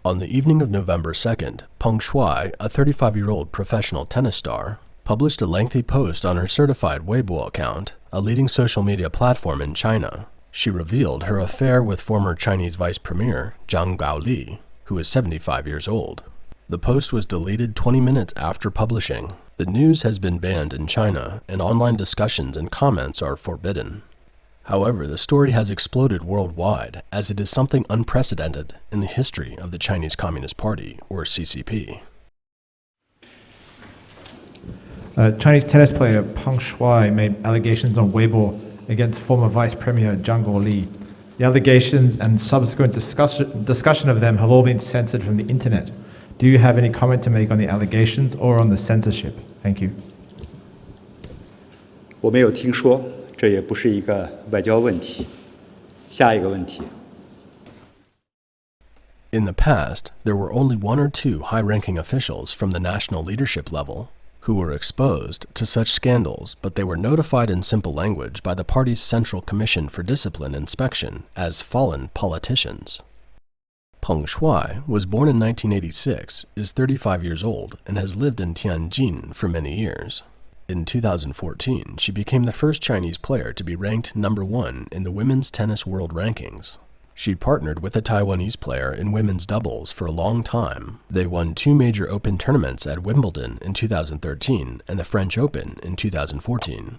On the evening of November 2nd, Peng Shuai, a 35-year-old professional tennis star, published a lengthy post on her certified Weibo account, a leading social media platform in China. She revealed her affair with former Chinese Vice Premier Zhang Gaoli, who is 75 years old. The post was deleted 20 minutes after publishing. The news has been banned in China, and online discussions and comments are forbidden. However, the story has exploded worldwide, as it is something unprecedented in the history of the Chinese Communist Party, or CCP. Chinese tennis player Peng Shuai made allegations on Weibo against former Vice Premier Zhang Gaoli. The allegations and subsequent discussion of them have all been censored from the internet. Do you have any comment to make on the allegations or on the censorship? Thank you. 我没有听说，这也不是一个外交问题。下一个问题。 In the past, there were only one or two high-ranking officials from the national leadership level who were exposed to such scandals, but they were notified in simple language by the party's Central Commission for Discipline Inspection as fallen politicians. Peng Shuai was born in 1986, is 35 years old, and has lived in Tianjin for many years. In 2014, she became the first Chinese player to be ranked number 1 in the women's tennis world rankings. She partnered with a Taiwanese player in women's doubles for a long time. They won 2 major open tournaments at Wimbledon in 2013 and the French Open in 2014.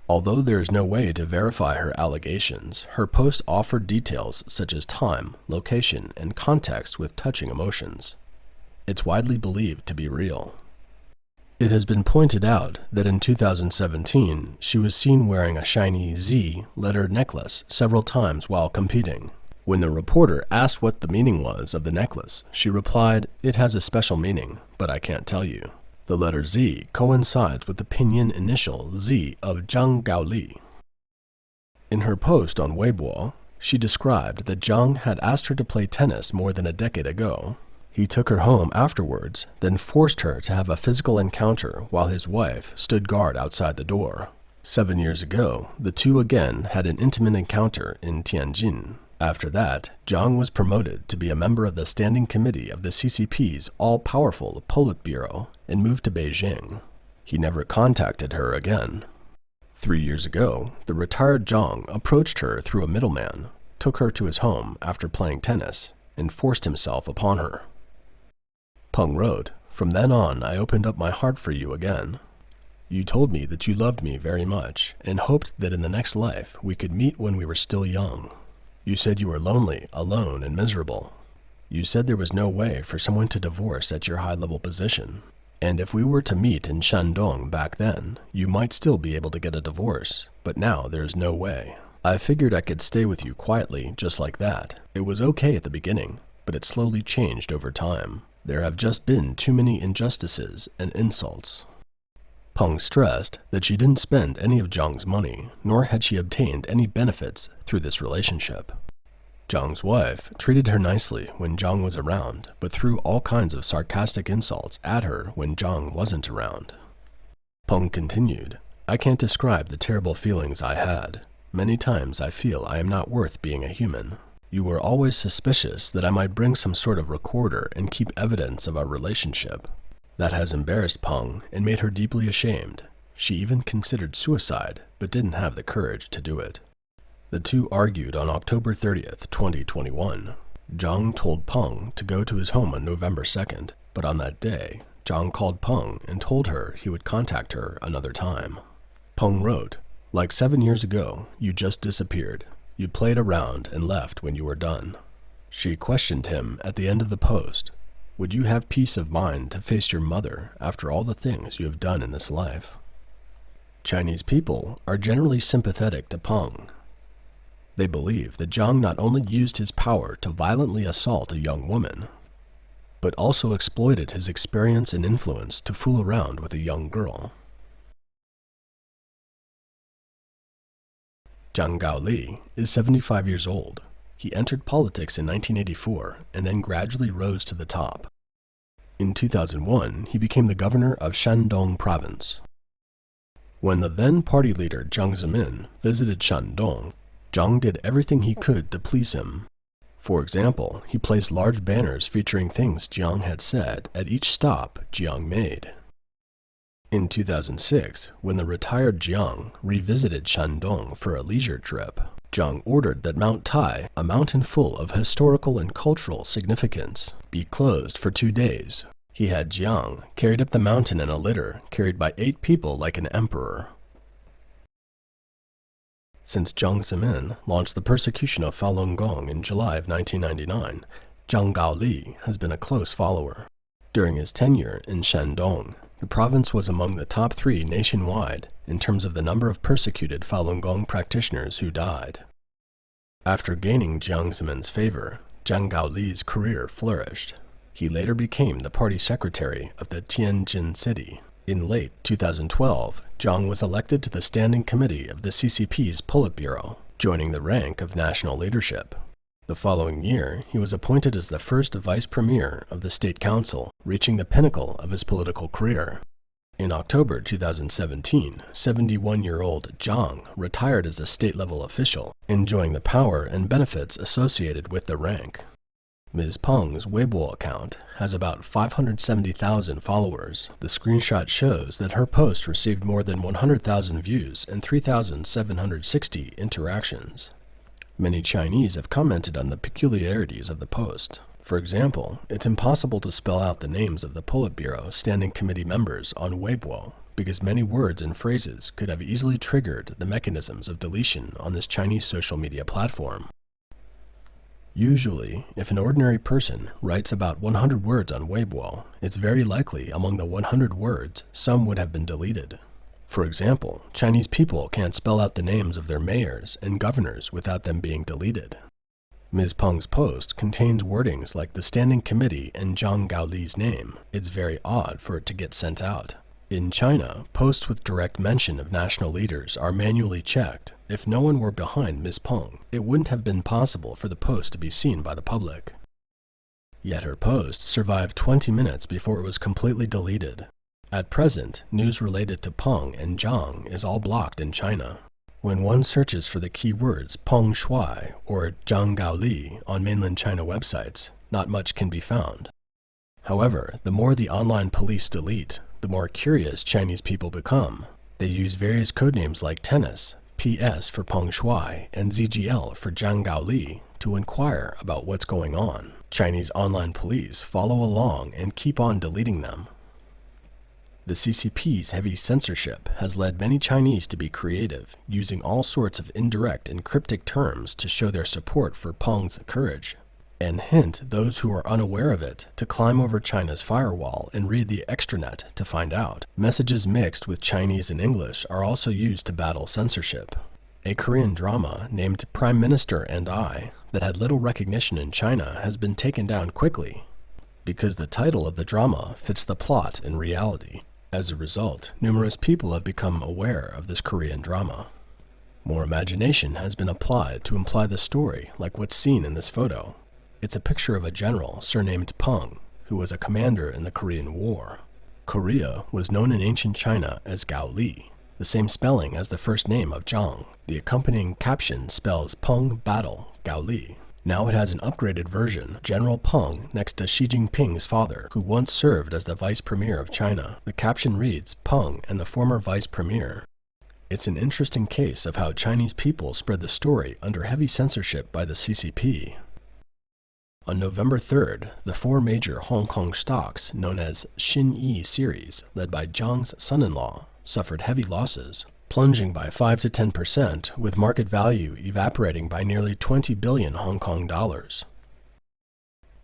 Although there is no way to verify her allegations, her post offered details such as time, location, and context with touching emotions. It's widely believed to be real. It has been pointed out that in 2017, she was seen wearing a shiny Z-lettered necklace several times while competing. When the reporter asked what the meaning was of the necklace, she replied, "It has a special meaning, but I can't tell you." The letter Z coincides with the pinyin initial Z of Zhang Gaoli. In her post on Weibo, she described that Zhang had asked her to play tennis more than a decade ago. He took her home afterwards, then forced her to have a physical encounter while his wife stood guard outside the door. 7 years ago, the two again had an intimate encounter in Tianjin. After that, Zhang was promoted to be a member of the Standing Committee of the CCP's all-powerful Politburo and moved to Beijing. He never contacted her again. 3 years ago, the retired Zhang approached her through a middleman, took her to his home after playing tennis, and forced himself upon her. Peng wrote, "From then on, I opened up my heart for you again. You told me that you loved me very much and hoped that in the next life we could meet when we were still young. You said you were lonely, alone, and miserable. You said there was no way for someone to divorce at your high-level position. And if we were to meet in Shandong back then, you might still be able to get a divorce, but now there is no way. I figured I could stay with you quietly just like that. It was okay at the beginning, but it slowly changed over time. There have just been too many injustices and insults." Peng stressed that she didn't spend any of Zhang's money, nor had she obtained any benefits through this relationship. Zhang's wife treated her nicely when Zhang was around, but threw all kinds of sarcastic insults at her when Zhang wasn't around. Peng continued, "I can't describe the terrible feelings I had. Many times I feel I am not worth being a human. You were always suspicious that I might bring some sort of recorder and keep evidence of our relationship. That has embarrassed Peng and made her deeply ashamed. She even considered suicide, but didn't have the courage to do it." The two argued on October 30th, 2021. Zhang told Peng to go to his home on November 2nd, but on that day, Zhang called Peng and told her he would contact her another time. Peng wrote, "Like 7 years ago, you just disappeared. You played around and left when you were done." She questioned him at the end of the post. "Would you have peace of mind to face your mother after all the things you have done in this life?" Chinese people are generally sympathetic to Peng. They believe that Zhang not only used his power to violently assault a young woman, but also exploited his experience and influence to fool around with a young girl. Zhang Gaoli is 75 years old. He entered politics in 1984 and then gradually rose to the top. In 2001, he became the governor of Shandong province. When the then party leader Jiang Zemin visited Shandong, Zhang did everything he could to please him. For example, he placed large banners featuring things Jiang had said at each stop Jiang made. In 2006, when the retired Jiang revisited Shandong for a leisure trip, Jiang ordered that Mount Tai, a mountain full of historical and cultural significance, be closed for 2 days. He had Jiang carried up the mountain in a litter carried by 8 people like an emperor. Since Jiang Zemin launched the persecution of Falun Gong in July of 1999, Zhang Gaoli has been a close follower. During his tenure in Shandong, the province was among the top 3 nationwide in terms of the number of persecuted Falun Gong practitioners who died. After gaining Jiang Zemin's favor, Zhang Gaoli's career flourished. He later became the party secretary of the Tianjin city. In late 2012, Zhang was elected to the Standing Committee of the CCP's Politburo, joining the rank of national leadership. The following year, he was appointed as the first vice premier of the State Council, reaching the pinnacle of his political career. In October 2017, 71-year-old Zhang retired as a state-level official, enjoying the power and benefits associated with the rank. Ms. Peng's Weibo account has about 570,000 followers. The screenshot shows that her post received more than 100,000 views and 3,760 interactions. Many Chinese have commented on the peculiarities of the post. For example, it's impossible to spell out the names of the Politburo Standing Committee members on Weibo because many words and phrases could have easily triggered the mechanisms of deletion on this Chinese social media platform. Usually, if an ordinary person writes about 100 words on Weibo, it's very likely among the 100 words, some would have been deleted. For example, Chinese people can't spell out the names of their mayors and governors without them being deleted. Ms. Peng's post contains wordings like the Standing Committee and Zhang Gaoli's name. It's very odd for it to get sent out. In China, posts with direct mention of national leaders are manually checked. If no one were behind Ms. Peng, it wouldn't have been possible for the post to be seen by the public. Yet her post survived 20 minutes before it was completely deleted. At present, news related to Peng and Zhang is all blocked in China. When one searches for the keywords Peng Shuai or Zhang Gaoli on mainland China websites, not much can be found. However, the more the online police delete, the more curious Chinese people become. They use various codenames like tennis, PS for Peng Shuai, and ZGL for Zhang Gaoli to inquire about what's going on. Chinese online police follow along and keep on deleting them. The CCP's heavy censorship has led many Chinese to be creative, using all sorts of indirect and cryptic terms to show their support for Peng's courage, and hint those who are unaware of it to climb over China's firewall and read the extranet to find out. Messages mixed with Chinese and English are also used to battle censorship. A Korean drama named Prime Minister and I that had little recognition in China has been taken down quickly because the title of the drama fits the plot in reality. As a result, numerous people have become aware of this Korean drama. More imagination has been applied to imply the story like what's seen in this photo. It's a picture of a general surnamed Peng, who was a commander in the Korean War. Korea was known in ancient China as Gaoli, the same spelling as the first name of Zhang. The accompanying caption spells Peng Battle Gaoli. Now it has an upgraded version, General Peng next to Xi Jinping's father, who once served as the vice premier of China. The caption reads, Peng and the former vice premier. It's an interesting case of how Chinese people spread the story under heavy censorship by the CCP. On November 3rd, the 4 major Hong Kong stocks known as Xin Yi series, led by Zhang's son-in-law, suffered heavy losses, plunging by 5 to 10%, with market value evaporating by nearly 20 billion Hong Kong dollars.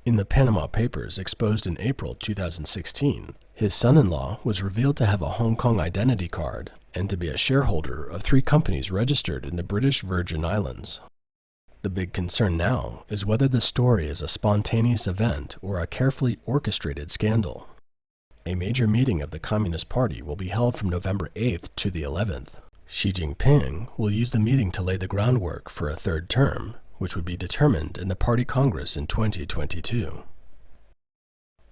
In the Panama Papers exposed in April 2016, his son-in-law was revealed to have a Hong Kong identity card and to be a shareholder of 3 companies registered in the British Virgin Islands. The big concern now is whether the story is a spontaneous event or a carefully orchestrated scandal. A major meeting of the Communist Party will be held from November 8th to the 11th. Xi Jinping will use the meeting to lay the groundwork for a 3rd term, which would be determined in the Party Congress in 2022.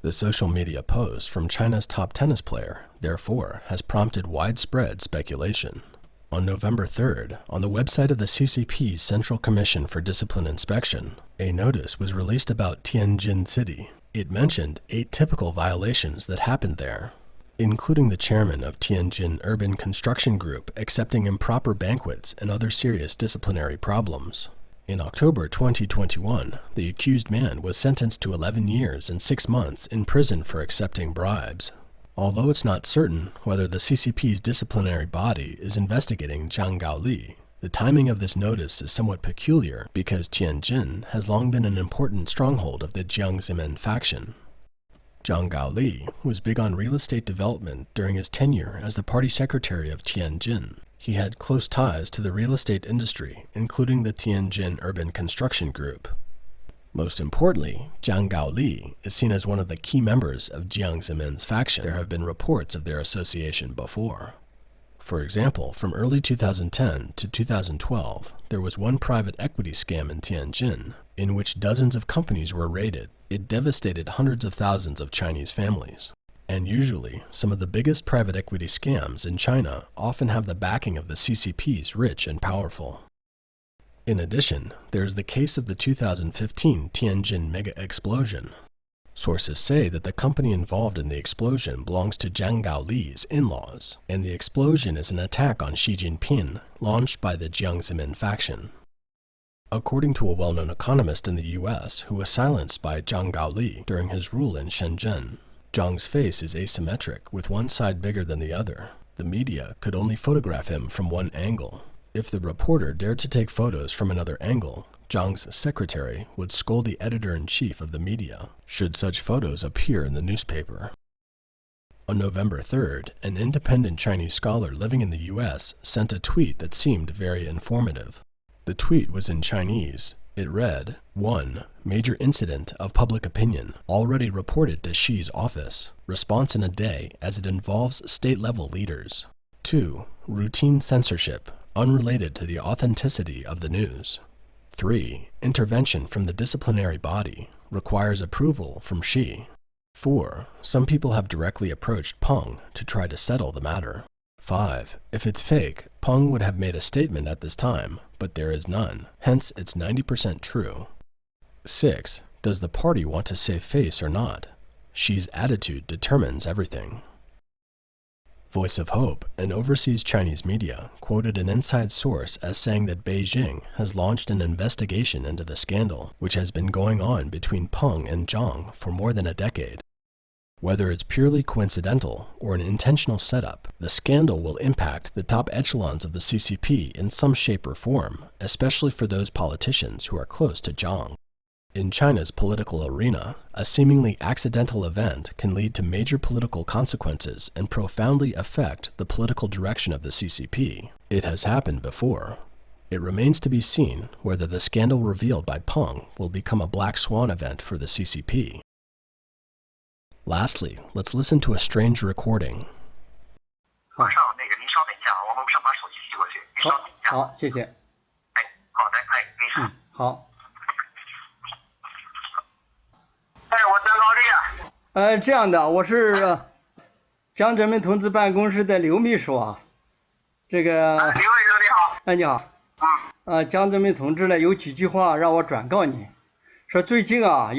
The social media post from China's top tennis player, therefore, has prompted widespread speculation. On November 3rd, on the website of the CCP's Central Commission for Discipline Inspection, a notice was released about Tianjin City. It mentioned 8 typical violations that happened there, including the chairman of Tianjin Urban Construction Group accepting improper banquets and other serious disciplinary problems. In October 2021, the accused man was sentenced to 11 years and 6 months in prison for accepting bribes. Although it's not certain whether the CCP's disciplinary body is investigating Zhang Gaoli, the timing of this notice is somewhat peculiar because Tianjin has long been an important stronghold of the Jiang Zemin faction. Zhang Gaoli was big on real estate development during his tenure as the party secretary of Tianjin. He had close ties to the real estate industry, including the Tianjin Urban Construction Group. Most importantly, Zhang Gaoli is seen as one of the key members of Jiang Zemin's faction. There have been reports of their association before. For example, from early 2010 to 2012, there was one private equity scam in Tianjin, in which dozens of companies were raided. It devastated hundreds of thousands of Chinese families. And usually, some of the biggest private equity scams in China often have the backing of the CCP's rich and powerful. In addition, there is the case of the 2015 Tianjin mega explosion. Sources say that the company involved in the explosion belongs to Zhang Gaoli's in-laws, and the explosion is an attack on Xi Jinping launched by the Jiang Zemin faction. According to a well-known economist in the US who was silenced by Zhang Gaoli during his rule in Shenzhen, Zhang's face is asymmetric with one side bigger than the other. The media could only photograph him from one angle. If the reporter dared to take photos from another angle, Zhang's secretary would scold the editor-in-chief of the media, should such photos appear in the newspaper. On November 3rd, an independent Chinese scholar living in the US sent a tweet that seemed very informative. The tweet was in Chinese. It read, 1. Major incident of public opinion, already reported to Xi's office. Response in a day as it involves state-level leaders. 2. Routine censorship, unrelated to the authenticity of the news. 3. Intervention from the disciplinary body, requires approval from Xi. 4. Some people have directly approached Peng to try to settle the matter. 5. If it's fake, Peng would have made a statement at this time, but there is none, hence it's 90% true. 6. Does the party want to save face or not? Xi's attitude determines everything. Voice of Hope, an overseas Chinese media, quoted an inside source as saying that Beijing has launched an investigation into the scandal, which has been going on between Peng and Zhang for more than a decade. Whether it's purely coincidental or an intentional setup, the scandal will impact the top echelons of the CCP in some shape or form, especially for those politicians who are close to Zhang. In China's political arena, a seemingly accidental event can lead to major political consequences and profoundly affect the political direction of the CCP. It has happened before. It remains to be seen whether the scandal revealed by Peng will become a black swan event for the CCP. Lastly, let's listen to a strange recording. 马上那个您稍等一下，我们上把手机寄过去。您稍等一下。好，谢谢。哎，好的，哎，没事。好。哎，我张高丽啊。这样的，我是江泽民同志办公室的刘秘书啊。这个。刘秘书你好。哎，你好。江泽民同志呢有几句话让我转告你，说最近啊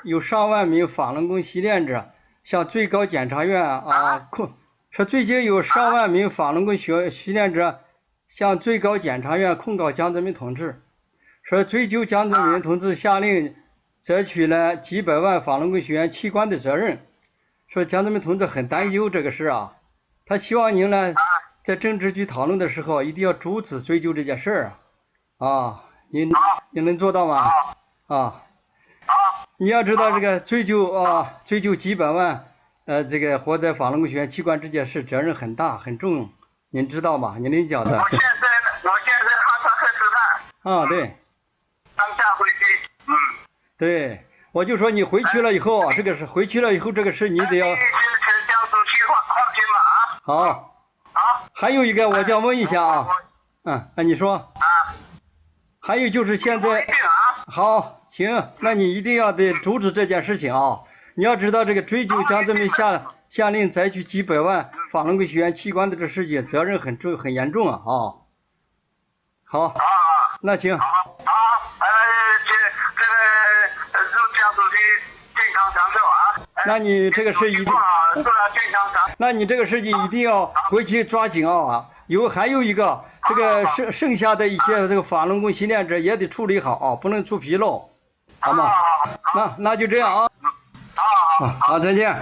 有上万名法轮功习练者向最高检察院说最近有上万名法轮功习练者向最高检察院控告江泽民同志，说追究江泽民同志下令摘取了几百万法轮功学员器官的责任，说江泽民同志很担忧这个事啊，他希望您呢在政治局讨论的时候一定要主旨追究这件事啊，您能做到吗？你要知道这个追究几百万这个活在法轮功学员器官这件事责任很大很重，您知道吗？您讲的。我现在哈萨克斯坦。对。当下回去。对，我就说你回去了以后，这个事你得要。江苏区放心吧好。还有一个我想问一下你说。还有就是现在。好，行，那你一定要得阻止这件事情啊！你要知道这个追究江泽民下令摘取几百万法轮功学员器官的这事情，责任很严重啊！好，那行。好，祝江主席健康长寿啊！那你这个事一定，祝他健康长寿。那你这个事情一定要回去抓紧啊！还有一个，这个剩下的一些这个法轮功训练者也得处理好啊，不能出纰漏，好吗？那就这样啊。好，好，再见。